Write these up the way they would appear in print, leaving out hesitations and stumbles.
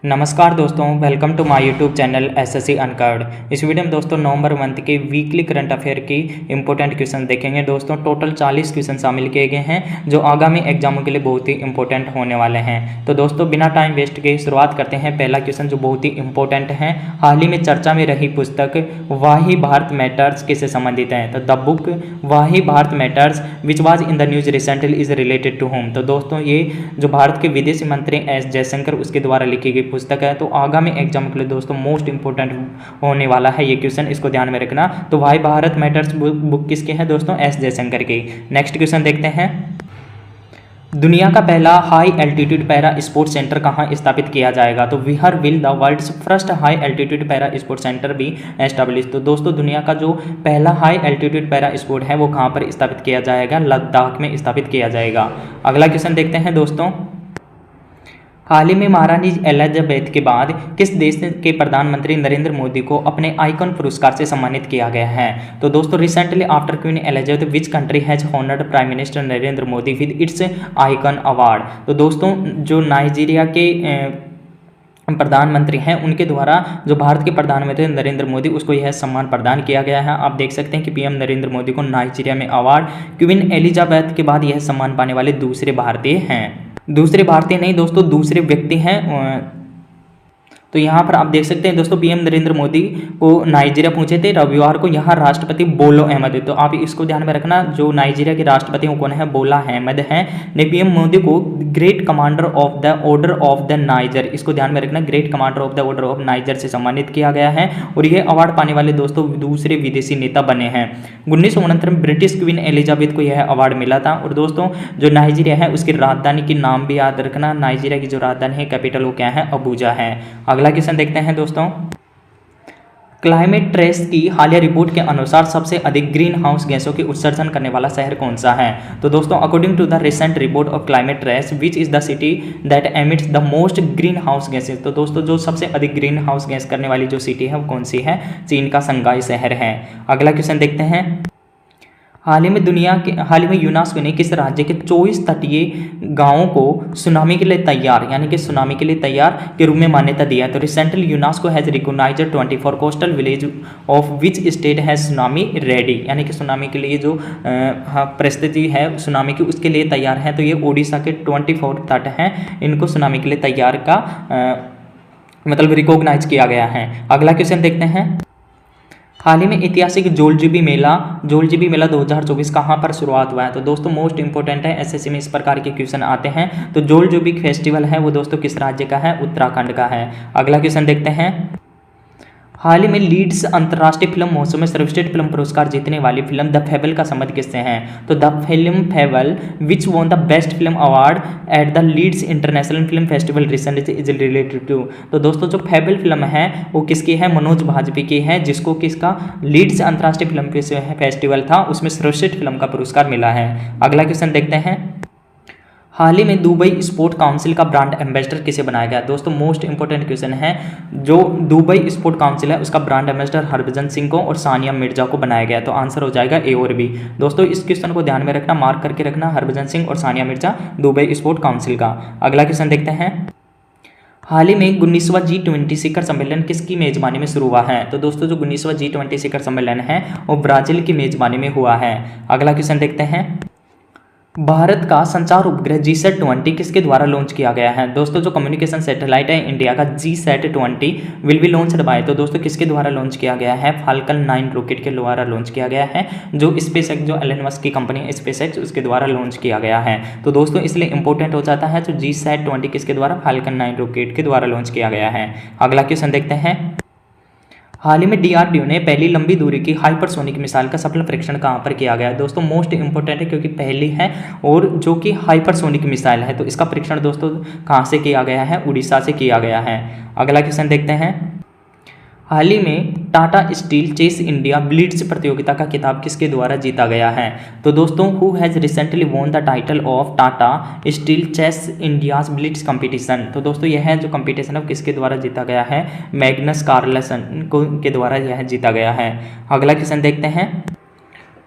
नमस्कार दोस्तों, welcome to my YouTube channel SSC अनकर्ड। इस वीडियो में दोस्तों नवंबर मंथ के वीकली करंट अफेयर की इंपॉर्टेंट क्वेश्चन देखेंगे। दोस्तों टोटल 40 क्वेश्चन शामिल किए गए हैं जो आगामी एग्जामों के लिए बहुत ही इंपॉर्टेंट होने वाले हैं। तो दोस्तों बिना टाइम वेस्ट के शुरुआत करते हैं। पहला क्वेश्चन जो बहुत ही इंपॉर्टेंट है, हाल ही में चर्चा में रही पुस्तक वाही भारत मैटर्स किससे संबंधित है? तो the book why Bharat matters which was in the news recently is related to home. तो दोस्तों ये जो भारत के विदेश मंत्री एस जयशंकर उसके द्वारा लिखी गई पुस्तक है। तो आगामी एग्जाम के लिए दोस्तों मोस्ट इंपोर्टेंट होने वाला है ये क्वेश्चन, इसको ध्यान में रखना। तो वाई भारत मैटर्स बुक किसकी है दोस्तों? एस जयशंकर की। नेक्स्ट क्वेश्चन देखते हैं, दुनिया का पहला high altitude para sports centre कहाँ स्थापित किया जाएगा? तो where will the world's first high altitude para sports centre be establish. तो दोस्तों दुनिया का जो पहला हाई एल्टीट्यूड पैरा स्पोर्ट है वो कहाँ पर स्थापित किया जाएगा? लद्दाख में स्थापित किया जाएगा। अगला क्वेश्चन देखते हैं दोस्तों, हाल ही में महारानी एलिजाबेथ के बाद किस देश के प्रधानमंत्री नरेंद्र मोदी को अपने आइकॉन पुरस्कार से सम्मानित किया गया है? तो दोस्तों recently after queen Elizabeth which country has honoured prime minister Narendra Modi with its icon award? तो दोस्तों जो नाइजीरिया के प्रधानमंत्री हैं उनके द्वारा जो भारत के प्रधानमंत्री नरेंद्र मोदी उसको यह सम्मान प्रदान किया गया है। आप देख सकते हैं कि पीएम नरेंद्र मोदी को नाइजीरिया में अवार्ड, क्वीन एलिजाबेथ के बाद यह सम्मान पाने वाले दूसरे भारतीय हैं। दूसरे भारतीय नहीं दोस्तों, दूसरे व्यक्ति हैं। तो यहाँ पर आप देख सकते हैं दोस्तों पीएम नरेंद्र मोदी को नाइजीरिया पहुंचे थे रविवार को। यहाँ राष्ट्रपति बोलो अहमद है, तो आप इसको ध्यान में रखना। जो नाइजीरिया के राष्ट्रपति वो कौन है? बोला अहमद हैं ने पीएम मोदी को great commander of the order of the niger, इसको ध्यान में रखना, great commander of the order of niger से सम्मानित किया गया है। और ये अवार्ड पाने वाले दोस्तों दूसरे विदेशी नेता बने हैं। 1969 में ब्रिटिश क्वीन एलिजाबेथ को यह अवार्ड मिला था। और दोस्तों जो नाइजीरिया है उसकी राजधानी की नाम भी याद रखना, नाइजीरिया की जो राजधानी है कैपिटल वो क्या है? अबूजा है। अगला क्वेश्चन देखते हैं दोस्तों, क्लाइमेट ट्रेस की हालिया रिपोर्ट के अनुसार सबसे अधिक ग्रीन हाउस गैसों के उत्सर्जन करने वाला शहर कौन सा है? तो दोस्तों according to the recent report of climate trace which is the city that emits the most greenhouse gases. तो दोस्तों जो सबसे अधिक ग्रीन हाउस गैस करने वाली जो सिटी है वो कौन सी है? चीन का शंघाई शहर है। अगला क्वेश्चन देखते हैं, हाल ही में यूनेस्को ने किस राज्य के 24 तटीय गांवों को सुनामी के लिए तैयार, यानी कि सुनामी के लिए तैयार के रूप में मान्यता दिया है? तो recently UNESCO has recognised 24 coastal village of which state है सुनामी रेडी, यानी कि सुनामी के लिए जो परिस्थिति है सुनामी की उसके लिए तैयार है। तो ये उड़ीसा के 24 तट हैं, इनको सुनामी के लिए तैयार का मतलब रिकॉग्नाइज किया गया है। अगला क्वेश्चन देखते हैं, हाल ही में ऐतिहासिक जोलजीबी मेला 2024 कहाँ पर शुरुआत हुआ है? तो दोस्तों मोस्ट इंपोर्टेंट है, एसएससी में इस प्रकार के क्वेश्चन आते हैं। तो जोलजीबी फेस्टिवल है वो दोस्तों किस राज्य का है? उत्तराखंड का है। अगला क्वेश्चन देखते हैं, हाल ही में लीड्स अंतर्राष्ट्रीय फिल्म महोत्सव में सर्वश्रेष्ठ फिल्म पुरस्कार जीतने वाली फिल्म द फेबल का संबंध किससे है? तो the film fable which won the best film award at the Leeds international film festival recently is related to. तो दोस्तों जो फेबल फिल्म है वो किसकी है? मनोज भाजपा की है, जिसको किसका लीड्स अंतर्राष्ट्रीय फिल्म फेस्टिवल था उसमें सर्वश्रेष्ठ फिल्म का पुरस्कार मिला है। अगला क्वेश्चन देखते हैं, हाल ही में दुबई स्पोर्ट काउंसिल का ब्रांड एम्बेसडर किसे बनाया गया? दोस्तों मोस्ट इंपोर्टेंट क्वेश्चन है, जो दुबई स्पोर्ट काउंसिल है उसका ब्रांड एम्बेसडर हरभजन सिंह को और सानिया मिर्जा को बनाया गया। तो आंसर हो जाएगा ए और बी। दोस्तों इस क्वेश्चन को ध्यान में रखना, मार्क करके रखना, हरभजन सिंह और Sania Mirza Dubai sport council का। अगला क्वेश्चन देखते हैं, हाल ही में 19वां G20 शिखर सम्मेलन किसकी मेजबानी में शुरू हुआ है? तो दोस्तों जो 19वां G20 शिखर सम्मेलन है वो ब्राजील की मेजबानी में हुआ है। अगला क्वेश्चन देखते हैं, भारत का संचार उपग्रह GSAT-20 किसके द्वारा लॉन्च किया गया है? दोस्तों जो कम्युनिकेशन सैटेलाइट है इंडिया का GSAT-20 will be launched by, तो दोस्तों किसके द्वारा लॉन्च किया गया है? फाल्कन 9 रॉकेट के द्वारा लॉन्च किया गया है, जो स्पेसएक्स जो एलन मस्क की कंपनी है स्पेसएक्स उसके द्वारा लॉन्च किया गया है। तो दोस्तों इसलिए इंपॉर्टेंट हो जाता है, जो GSAT-20 किसके द्वारा? फाल्कन 9 रॉकेट के द्वारा लॉन्च किया गया है। अगला क्वेश्चन देखते हैं, हाल ही में DRDO ने पहली लंबी दूरी की हाइपरसोनिक मिसाइल का सफल परीक्षण कहाँ पर किया गया है? दोस्तों मोस्ट इंपोर्टेंट है क्योंकि पहली है और जो कि हाइपरसोनिक मिसाइल है, तो इसका परीक्षण दोस्तों कहाँ से किया गया है? उड़ीसा से किया गया है। अगला क्वेश्चन देखते हैं, हाल ही में Tata steel chess India blitz प्रतियोगिता का खिताब किसके द्वारा जीता गया है? तो दोस्तों who has recently won the title of Tata steel chess India's blitz competition. तो दोस्तों यह जो कंपटीशन है किसके द्वारा जीता गया है? मैग्नस कार्लसन के द्वारा यह जीता गया है। अगला क्वेश्चन देखते हैं,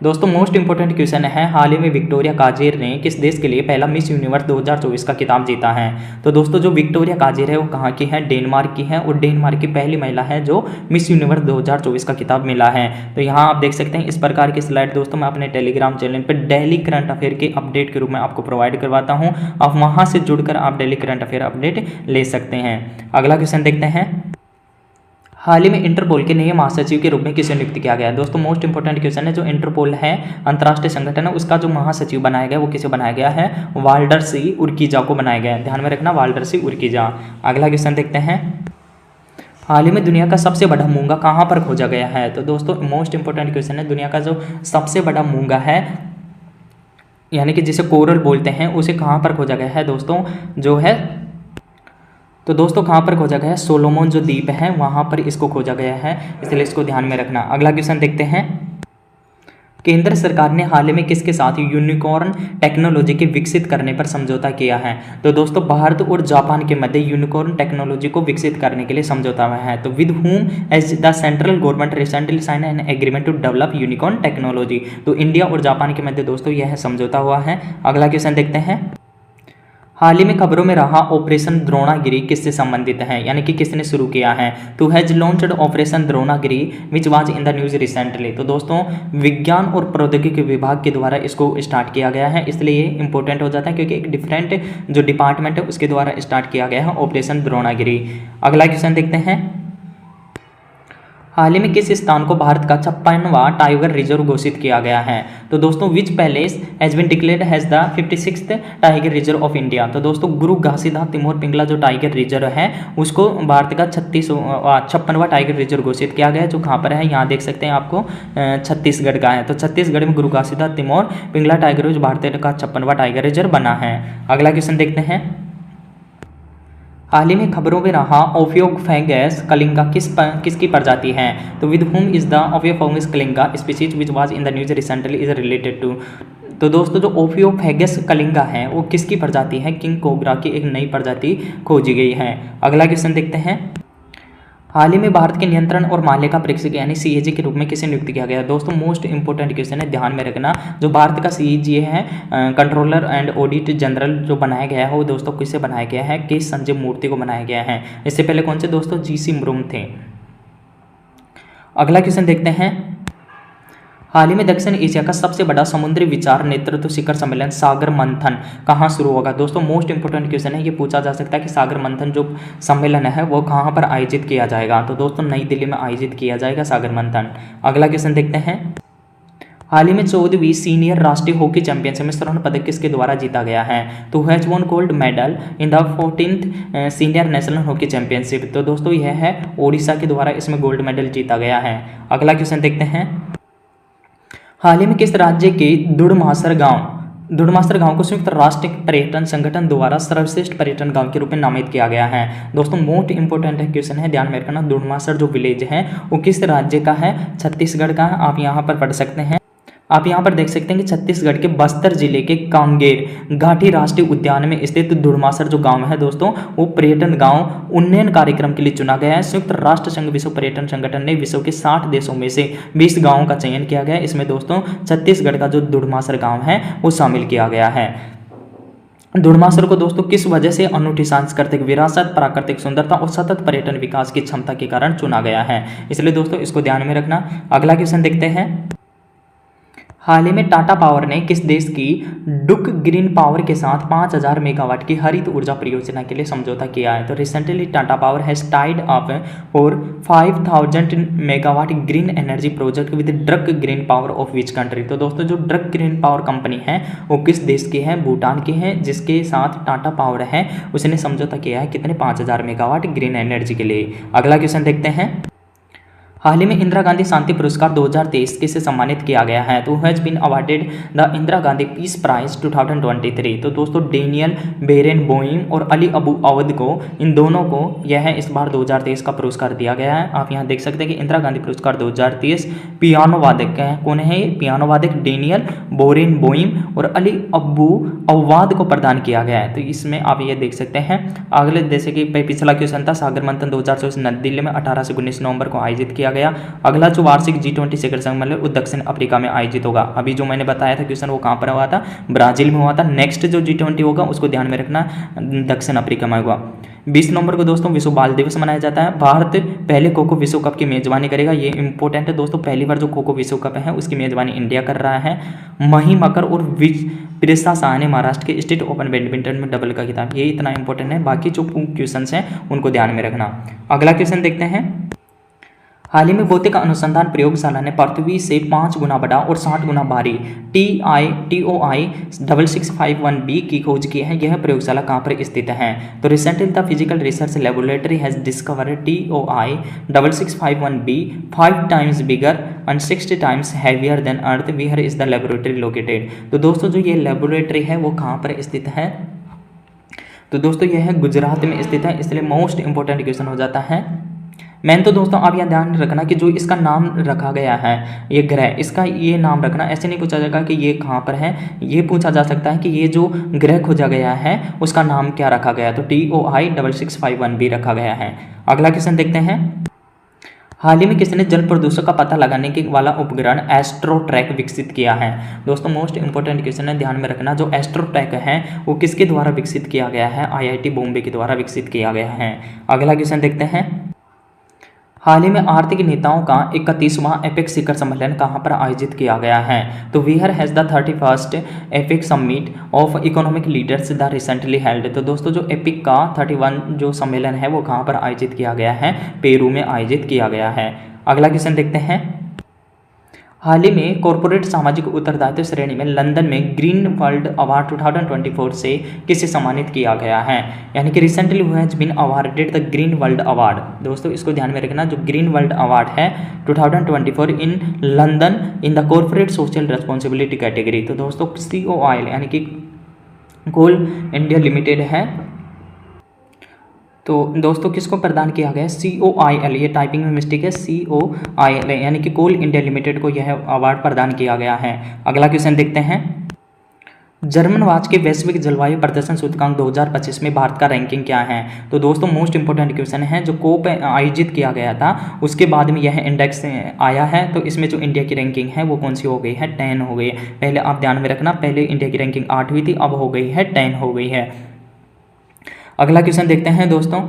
दोस्तों मोस्ट इंपोर्टेंट क्वेश्चन है, हाल ही में विक्टोरिया काजेर ने किस देश के लिए पहला मिस यूनिवर्स 2024 का खिताब जीता है? तो दोस्तों जो विक्टोरिया काजेर है वो कहाँ की है? डेनमार्क की है, और डेनमार्क की पहली महिला है जो मिस यूनिवर्स 2024 का खिताब मिला है। तो यहाँ आप देख सकते हैं इस प्रकार की स्लाइड दोस्तों मैं अपने टेलीग्राम चैनल पर डेली करंट अफेयर के अपडेट के रूप में आपको प्रोवाइड करवाता हूँ। आप वहाँ से जुड़कर आप डेली करंट अफेयर अपडेट ले सकते हैं। अगला क्वेश्चन देखते हैं, हाल ही में इंटरपोल के नए महासचिव के रूप में किसे नियुक्त किया गया है? दोस्तों मोस्ट इंपोर्टेंट क्वेश्चन है, जो इंटरपोल है अंतर्राष्ट्रीय संगठन है उसका जो महासचिव बनाया गया वो किसे बनाया गया है? वाल्डर सी उर्किजा को बनाया गया है। ध्यान में रखना, वाल्डर सी उर्किजा। अगला क्वेश्चन देखते हैं, हाल ही में दुनिया का सबसे बड़ा मूंगा कहाँ पर खोजा गया है? तो दोस्तों मोस्ट इंपोर्टेंट क्वेश्चन है, दुनिया का जो सबसे बड़ा मूंगा है यानी कि जिसे कोरल बोलते हैं उसे कहाँ पर खोजा गया है दोस्तों? जो है तो दोस्तों कहाँ पर खोजा गया है? सोलोमन जो द्वीप है वहाँ पर इसको खोजा गया है, इसलिए इसको ध्यान में रखना। अगला क्वेश्चन देखते हैं, केंद्र सरकार ने हाल ही में किसके साथ यूनिकॉर्न टेक्नोलॉजी के विकसित करने पर समझौता किया है? तो दोस्तों भारत और जापान के मध्य यूनिकॉर्न टेक्नोलॉजी को विकसित करने के लिए समझौता हुआ है। तो with whom has the central government recently sign an agreement to develop unicorn technology. तो इंडिया और जापान के मध्य दोस्तों यह समझौता हुआ है। अगला क्वेश्चन देखते हैं, हाल ही में खबरों में रहा ऑपरेशन द्रोणागिरी किससे संबंधित है, यानी कि किसने शुरू किया है? तो has launched operation Dronagiri which was in the news recently. तो दोस्तों विज्ञान और प्रौद्योगिकी विभाग के द्वारा इसको स्टार्ट किया गया है, इसलिए ये इंपॉर्टेंट हो जाता है क्योंकि एक डिफरेंट जो डिपार्टमेंट है उसके द्वारा स्टार्ट किया गया है ऑपरेशन द्रोणागिरी। अगला क्वेश्चन देखते हैं, हाल ही में किस स्थान को भारत का 56वां टाइगर रिजर्व घोषित किया गया है? तो दोस्तों which palace has been declared has the 56th tiger reserve of India. तो दोस्तों गुरु घासीदास तिमोर पिंगला जो टाइगर रिजर्व है उसको भारत का 56वां टाइगर रिजर्व घोषित किया गया है, जो कहाँ पर है यहाँ देख सकते हैं आपको छत्तीसगढ़ का है। तो छत्तीसगढ़ में गुरु घासीदास तिमोर पिंगला टाइगर रिजर्व भारत का 56वां टाइगर रिजर्व बना है। अगला क्वेश्चन देखते हैं, हाल ही में खबरों में रहा ओफियोफेगस कलिंगा किसकी प्रजाति है? तो with whom is the ophiophagus Kalinga species which was in the news recently is related to. तो दोस्तों जो ओफियोफेगस कलिंगा है वो किसकी प्रजाति है? किंग कोबरा की एक नई प्रजाति खोजी गई है। अगला क्वेश्चन देखते हैं, हाल ही में भारत के नियंत्रण और माल्यका परीक्षक यानी सीएजी के रूप में किसे नियुक्त किया गया है? दोस्तों मोस्ट इंपोर्टेंट क्वेश्चन है, ध्यान में रखना। जो भारत का सीएजी है कंट्रोलर एंड ऑडिट जनरल जो बनाया गया है वो दोस्तों किसे बनाया गया है? के संजय मूर्ति को बनाया गया है। इससे पहले कौन से दोस्तों? जीसी मुर्मू थे। अगला क्वेश्चन देखते हैं, हाल ही में दक्षिण एशिया का सबसे बड़ा समुद्री विचार नेतृत्व शिखर सम्मेलन सागर मंथन कहाँ शुरू होगा? दोस्तों मोस्ट इंपोर्टेंट क्वेश्चन है, ये पूछा जा सकता है कि सागर मंथन जो सम्मेलन है वो कहाँ पर आयोजित किया जाएगा? तो दोस्तों नई दिल्ली में आयोजित किया जाएगा सागर मंथन। अगला क्वेश्चन देखते हैं, हाल ही में 14वीं सीनियर राष्ट्रीय हॉकी चैंपियनशिप में स्वर्ण पदक किसके द्वारा जीता गया है? तो has won gold medal in the 14th senior national hockey championship. तो दोस्तों यह है ओडिशा के द्वारा इसमें गोल्ड मेडल जीता गया है। अगला क्वेश्चन देखते हैं, हाल ही में किस राज्य के दुड़मासर गांव को संयुक्त राष्ट्र पर्यटन संगठन द्वारा सर्वश्रेष्ठ पर्यटन गांव के रूप में नामित किया गया है? दोस्तों मोस्ट इंपोर्टेंट क्वेश्चन है, ध्यान में रखना। दुड़मासर जो विलेज है वो किस राज्य का है? छत्तीसगढ़ का है। आप यहाँ पर पढ़ सकते हैं, आप यहाँ पर देख सकते हैं कि छत्तीसगढ़ के बस्तर जिले के कांगेर घाटी राष्ट्रीय उद्यान में स्थित दुड़मासर जो गांव है दोस्तों वो पर्यटन गांव उन्नयन कार्यक्रम के लिए चुना गया है। संयुक्त राष्ट्र संघ विश्व पर्यटन संगठन ने विश्व के 60 देशों में से 20 गांवों का चयन किया गया है। इसमें दोस्तों छत्तीसगढ़ का जो दुड़मासर गांव है वो शामिल किया गया है। दुड़मासर को दोस्तों किस वजह से अनूठी सांस्कृतिक विरासत, प्राकृतिक सुंदरता और सतत पर्यटन विकास की क्षमता के कारण चुना गया है? इसलिए दोस्तों इसको ध्यान में रखना। अगला क्वेश्चन देखते हैं, हाल ही में टाटा पावर ने किस देश की डुक ग्रीन पावर के साथ 5000 मेगावाट की हरित ऊर्जा परियोजना के लिए समझौता किया है? तो recently Tata power has tied up for 5000 megawatt green energy project with drug green power of which country? तो दोस्तों जो ड्रक ग्रीन पावर कंपनी है वो किस देश की है? भूटान की है, जिसके साथ टाटा पावर है उसने समझौता किया है कितने? 5000 मेगावाट ग्रीन एनर्जी के लिए। अगला क्वेश्चन देखते हैं, हाल ही में इंदिरा गांधी शांति पुरस्कार 2023 किसे सम्मानित किया गया है? तो has been awarded the Indira Gandhi peace prize 2023। तो दोस्तों डेनियल बेरेनबोइम और अली अबू अवध को, इन दोनों को यह इस बार 2023 का पुरस्कार दिया गया है। आप यहाँ देख सकते हैं कि इंदिरा गांधी पुरस्कार 2023 पियानो वादक कौन है? पियानो वादक डेनियल बेरेनबोइम और अली अबू अवध को प्रदान किया गया है। तो इसमें आप ये देख सकते हैं। अगले जैसे कि पिछला क्वेश्चन था, सागर मंथन 2024 नई दिल्ली में 18 से 19 नवंबर को आयोजित किया गया। अगला जो वार्षिक G20 शिखर सम्मेलन वो दक्षिण अफ्रीका में आयोजित होगा। अभी जो मैंने बताया था क्वेश्चन वो कहाँ पर हुआ था, ब्राजील में हुआ था। नेक्स्ट जो G20 होगा उसको ध्यान में रखना, दक्षिण अफ्रीका में होगा। 20 नवंबर को दोस्तों विश्व बाल दिवस मनाया जाता है। भारत पहले खो खो विश्व कप की मेजबानी करेगा, ये इंपॉर्टेंट है दोस्तों। पहली बार जो खो खो विश्व कप है उसकी मेजबानी इंडिया कर रहा है। मही मकर और प्रेसा शाह ने महाराष्ट्र के स्टेट ओपन बैडमिंटन में डबल का खिताब, ये इतना इंपॉर्टेंट है। बाकी जो क्वेश्चन हैं उनको ध्यान में रखना। अगला क्वेश्चन देखते हैं। हाल ही में भौतिक अनुसंधान प्रयोगशाला ने पृथ्वी से 5 गुना बड़ा और 60 गुना भारी TOI 6651b की खोज की है। यह प्रयोगशाला कहाँ पर स्थित है? तो recently the physical research laboratory has discovered TOI 6651b 5 times bigger and 60 times heavier than earth. Where is the laboratory located? तो दोस्तों जो ये लेबोरेटरी है वो कहाँ पर स्थित है? तो दोस्तों यह है गुजरात में स्थित है, इसलिए मोस्ट इंपॉर्टेंट क्वेश्चन हो जाता है। मैंने तो दोस्तों आप यहाँ ध्यान रखना कि जो इसका नाम रखा गया है ये ग्रह, इसका ये नाम रखना, ऐसे नहीं पूछा जाएगा कि ये कहाँ पर है। ये पूछा जा सकता है कि ये जो ग्रह खोजा गया है उसका नाम क्या रखा गया है, तो TOI 6651b रखा गया है। अगला क्वेश्चन देखते हैं। हाल ही में किसने जल प्रदूषण का पता लगाने के वाला उपग्रह एस्ट्रोट्रैक विकसित किया है? दोस्तों मोस्ट इंपॉर्टेंट क्वेश्चन है, ध्यान में रखना। जो एस्ट्रोट्रैक है वो किसके द्वारा विकसित किया गया है? IIT बॉम्बे के द्वारा विकसित किया गया है। अगला क्वेश्चन देखते हैं। हाल ही में आर्थिक नेताओं का 31वां एपेक्स शिखर सम्मेलन कहाँ पर आयोजित किया गया है? तो where has the 31st APEC summit of economic leaders the recently held? तो दोस्तों जो एपिक का 31 जो सम्मेलन है वो कहाँ पर आयोजित किया गया है? पेरू में आयोजित किया गया है। अगला क्वेश्चन देखते हैं। हाल ही में कॉर्पोरेट सामाजिक उत्तरदायित्व श्रेणी में लंदन में ग्रीन वर्ल्ड अवार्ड 2024 से किसे सम्मानित किया गया है? यानी कि recently who has been awarded the green world award. दोस्तों इसको ध्यान में रखना, जो ग्रीन वर्ल्ड अवार्ड है 2024 in London in the corporate social responsibility category. तो दोस्तों COIL यानी कि कोल इंडिया लिमिटेड है। तो दोस्तों किसको प्रदान किया गया है? COIL, ये टाइपिंग में मिस्टेक है, COIL यानी कि कोल इंडिया लिमिटेड को यह अवार्ड प्रदान किया गया है। अगला क्वेश्चन देखते हैं। जर्मन वाच के वैश्विक जलवायु प्रदर्शन सूचकांक 2025 में भारत का रैंकिंग क्या है? तो दोस्तों मोस्ट इंपोर्टेंट क्वेश्चन है। जो कोप आयोजित किया गया था उसके बाद में यह इंडेक्स आया है, तो इसमें जो इंडिया की रैंकिंग है वो कौन सी हो गई है? 10 हो गई है। पहले आप ध्यान में रखना, पहले इंडिया की रैंकिंग 8वीं थी, अब हो गई है 10 हो गई है। अगला क्वेश्चन देखते हैं दोस्तों।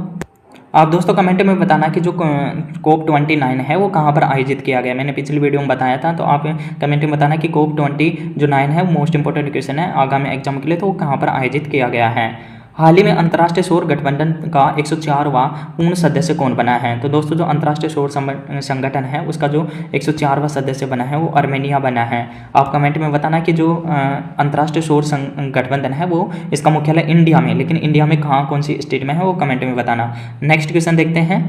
आप दोस्तों कमेंट में बताना कि जो COP29 है वो कहाँ पर आयोजित किया गया। मैंने पिछली वीडियो में बताया था, तो आप कमेंट में बताना कि COP29 है वो मोस्ट इंपोर्टेंट क्वेश्चन है आगामी एग्जाम के लिए, तो वो कहाँ पर आयोजित किया गया है। हाल ही में अंतर्राष्ट्रीय सौर गठबंधन का 104वां पूर्ण सदस्य कौन बना है? तो दोस्तों जो अंतर्राष्ट्रीय सौर संगठन है उसका जो 104वां सदस्य बना है वो अर्मेनिया बना है। आप कमेंट में बताना कि जो अंतर्राष्ट्रीय सौर गठबंधन है वो इसका मुख्यालय इंडिया में, लेकिन इंडिया में कहाँ कौन सी स्टेट में है वो कमेंट में बताना। नेक्स्ट क्वेश्चन देखते हैं।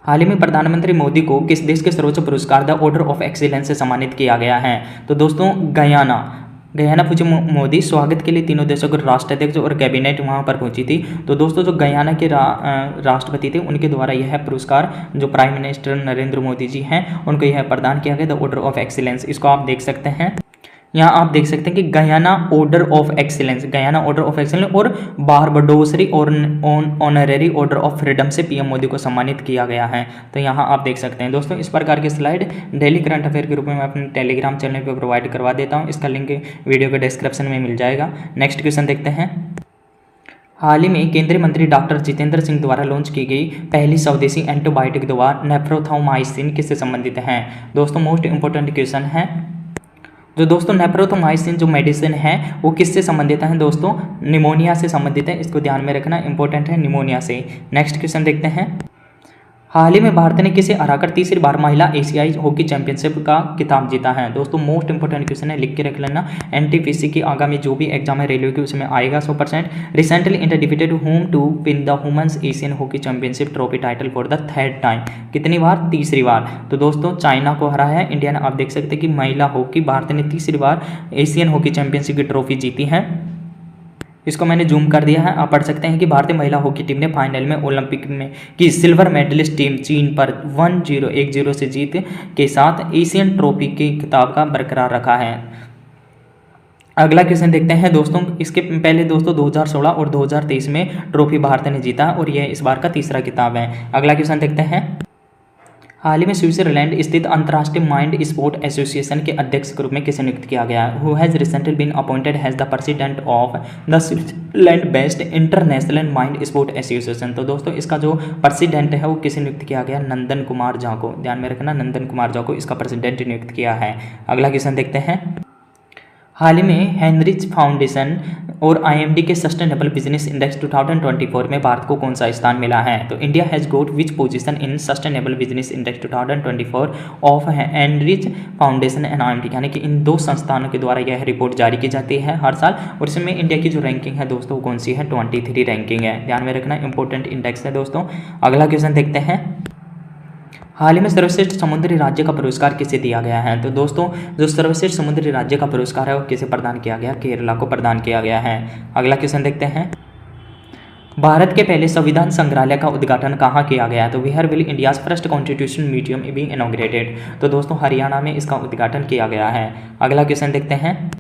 हाल ही में प्रधानमंत्री मोदी को किस देश के सर्वोच्च पुरस्कार द ऑर्डर ऑफ एक्सीलेंस से सम्मानित किया गया है? तो दोस्तों गयाना पहुंचे मोदी। स्वागत के लिए तीनों देशों के राष्ट्राध्यक्ष और कैबिनेट वहां पर पहुंची थी। तो दोस्तों जो गयाना के राष्ट्रपति थे उनके द्वारा यह पुरस्कार जो प्राइम मिनिस्टर नरेंद्र मोदी जी हैं उनको यह प्रदान किया गया, द ऑर्डर ऑफ एक्सीलेंस। इसको आप देख सकते हैं, यहाँ आप देख सकते हैं कि Guyana order of excellence, Guyana order of excellence और बारबाडोसरी और ऑनरेरी ऑर्डर ऑफ फ्रीडम से PM मोदी को सम्मानित किया गया है। तो यहाँ आप देख सकते हैं दोस्तों। इस प्रकार की स्लाइड डेली करंट अफेयर के रूप में मैं अपने टेलीग्राम चैनल पर प्रोवाइड करवा देता हूँ, इसका लिंक वीडियो के डिस्क्रिप्शन में मिल जाएगा। नेक्स्ट क्वेश्चन देखते हैं। हाल ही में केंद्रीय मंत्री डॉक्टर जितेंद्र सिंह द्वारा लॉन्च की गई पहली स्वदेशी एंटीबायोटिक दवा नेफ्रोथामाइसिन किससे संबंधित है? दोस्तों मोस्ट इंपोर्टेंट क्वेश्चन है। जो दोस्तों नेफ्रोथोमाइसिन जो मेडिसिन है वो किससे संबंधित है? दोस्तों निमोनिया से संबंधित है, इसको ध्यान में रखना, इंपॉर्टेंट है, निमोनिया से। नेक्स्ट क्वेश्चन देखते हैं। हाल ही में भारत ने किसे हराकर तीसरी बार महिला एशियाई हॉकी चैंपियनशिप का खिताब जीता है? दोस्तों मोस्ट इंपोर्टेंट क्वेश्चन है, लिख के रख लेना। NTPC की आगामी जो भी एग्जाम है रेलवे की उसमें आएगा 100%। Recently India defeated home to win the women's Asian hockey championship trophy title for the third time. कितनी बार? तीसरी बार। तो दोस्तों चाइना को हराया है इंडिया ने। आप देख सकते हैं कि महिला हॉकी भारत ने तीसरी बार एशियन हॉकी चैंपियनशिप की ट्रॉफी जीती है। इसको मैंने जूम कर दिया है, आप पढ़ सकते हैं कि भारतीय महिला हॉकी टीम ने फाइनल में ओलंपिक में की सिल्वर मेडलिस्ट टीम चीन पर 1-0 से जीत के साथ एशियन ट्रॉफी के खिताब का बरकरार रखा है। अगला क्वेश्चन देखते हैं दोस्तों। इसके पहले दोस्तों 2016 और 2023 में ट्रॉफी भारत ने जीता और यह इस बार का तीसरा खिताब है। अगला क्वेश्चन देखते हैं। हाल ही में स्विट्जरलैंड स्थित अंतर्राष्ट्रीय माइंड स्पोर्ट एसोसिएशन के अध्यक्ष के रूप में किसे नियुक्त किया गया? Who has recently been appointed has the president of the Switzerland based international mind sport association. तो दोस्तों इसका जो प्रेसिडेंट है वो किसे नियुक्त किया गया? नंदन कुमार झा को। ध्यान में रखना, नंदन कुमार झा को इसका प्रेसिडेंट नियुक्त किया है। अगला क्वेश्चन देखते हैं। हाल ही में हेनरिच फाउंडेशन और IMD के सस्टेनेबल बिजनेस इंडेक्स 2024 में भारत को कौन सा स्थान मिला है? तो India has got which position in sustainable business index 2024 of Hinrich foundation and IMD, यानी कि इन दो संस्थानों के द्वारा यह रिपोर्ट जारी की जाती है हर साल, और इसमें इंडिया की जो रैंकिंग है दोस्तों कौन सी है? 23 रैंकिंग है। ध्यान में रखना, इंपॉर्टेंट इंडेक्स है दोस्तों। अगला क्वेश्चन देखते हैं। हाल ही में सर्वश्रेष्ठ समुद्री राज्य का पुरस्कार किसे दिया गया है? तो दोस्तों जो सर्वश्रेष्ठ समुद्री राज्य का पुरस्कार है वो किसे प्रदान किया गया? केरला को प्रदान किया गया है। अगला क्वेश्चन देखते हैं। भारत के पहले संविधान संग्रहालय का उद्घाटन कहाँ किया गया? तो where will India's first constitution museum being inaugurated? तो दोस्तों हरियाणा में इसका उद्घाटन किया गया है। अगला क्वेश्चन देखते हैं।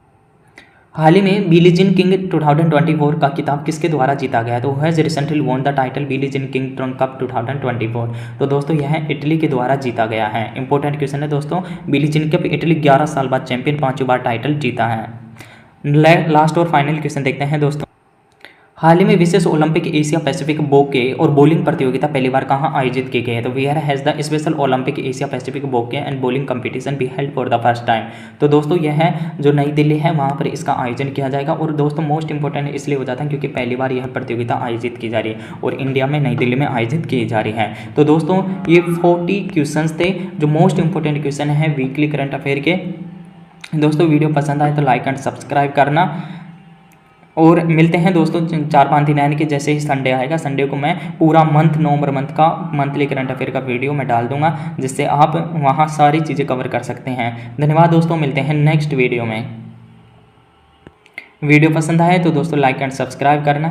हाल ही में बिली जीन किंग 2024 का खिताब किसके द्वारा जीता गया? तो has recently won the title Billie Jean King Tron cup 2024? तो दोस्तों यह इटली के द्वारा जीता गया है। इंपॉर्टेंट क्वेश्चन है दोस्तों। बिली जीन कप इटली 11 साल बाद चैंपियन 5 बार टाइटल जीता है। लास्ट और फाइनल क्वेश्चन देखते हैं दोस्तों। हाल ही में विशेष ओलंपिक एशिया पैसिफिक बोके और बॉलिंग प्रतियोगिता पहली बार कहाँ आयोजित की गई है? तो where has the special Olympic Asia Pacific bocce and bowling competition be held for the first time? तो दोस्तों यह है जो नई दिल्ली है वहाँ पर इसका आयोजन किया जाएगा। और दोस्तों मोस्ट इंपॉर्टेंट इसलिए हो जाता है क्योंकि पहली बार यह प्रतियोगिता आयोजित की जा रही है और इंडिया में नई दिल्ली में आयोजित की जा रही है। तो दोस्तों ये 40 क्वेश्चन थे जो मोस्ट इंपॉर्टेंट क्वेश्चन है वीकली करंट अफेयर के। दोस्तों वीडियो पसंद आए तो लाइक एंड सब्सक्राइब करना, और मिलते हैं दोस्तों 4-5 दिन, यानी कि जैसे ही संडे आएगा, संडे को मैं पूरा नवंबर मंथ का मंथली करंट अफेयर का वीडियो मैं डाल दूंगा, जिससे आप वहां सारी चीज़ें कवर कर सकते हैं। धन्यवाद दोस्तों, मिलते हैं नेक्स्ट वीडियो में। वीडियो पसंद आए तो दोस्तों लाइक एंड सब्सक्राइब करना।